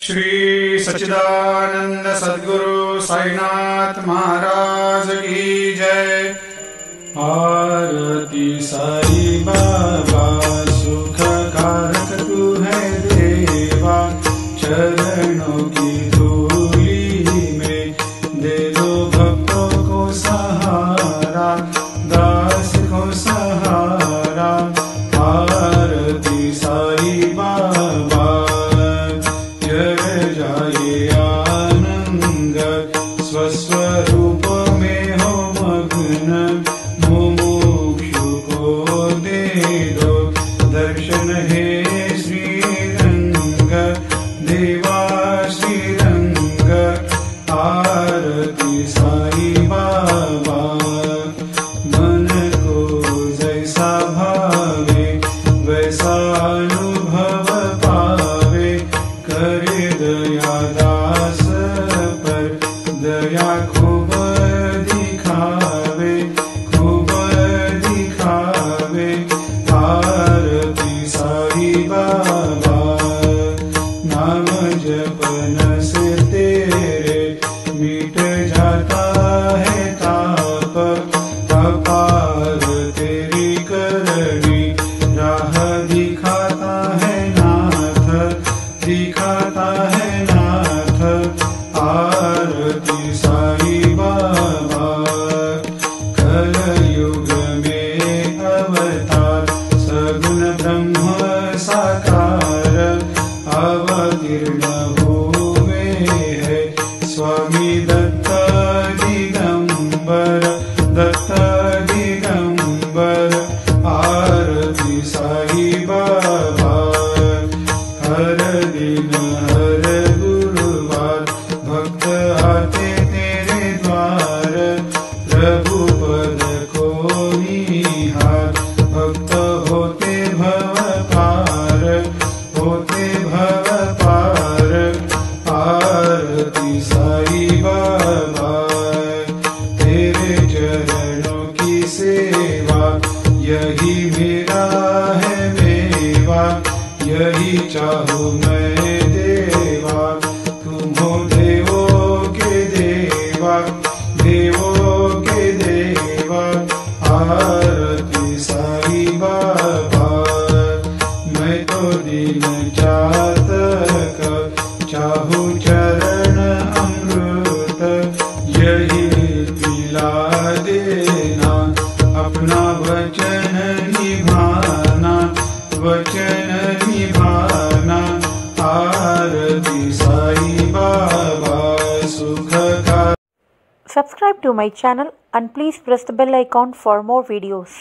श्री सच्चिदानंद सद्गुरु साईनाथ महाराज की जय। आरती साई बाबा सुख कारक तू है देवा, चरणों की धूली में दे दो भक्तों को सहारा, दास को सहारा। आरती साई बाबा जग जाए आनंद, स्वस्वरूप में हो मग्न, मुमुक्षु को दे दो दर्शन हे श्रीरंग, देवा श्रीरंग। आरती साई बाबा मन को जैसा भावे वैसा अनुभव पावे, करे दया दास पर दया खूब दिखावे, खूब दिखावे। आरती साई बाबा नाम जपन से तेरे मिट जाता है ताप, अपार तेरी करनी राह दिखाता है नाथ, दिखाता है नाथ। आरती साई बाबा कलयुग में अवतार, सगुण ब्रह्म साकार, अवतीर्ण हुए है स्वामी दत्त दिगंबर, दत्त दिगंबर। आरती साई बाबा हर दिन हर गुरुवार भक्त आते तेरे द्वार, प्रभु पद को निहार, भक्त होते भव पार, होते भव पार। आरती साई बाबा तेरे चरणों की सेवा, यही मेरा है मेवा, यही चाहूँ मैं देवा। तुम हो देवों के देवा, देवों के देवा। आरती साई बाबा मैं तो दीन चातक, चाहूँ चरण अमृत, यही पिला देना, अपना वचन निभाना, वचन निभाना। आरती साई बाबा सुख का। Subscribe to my channel and please press the bell icon for more videos.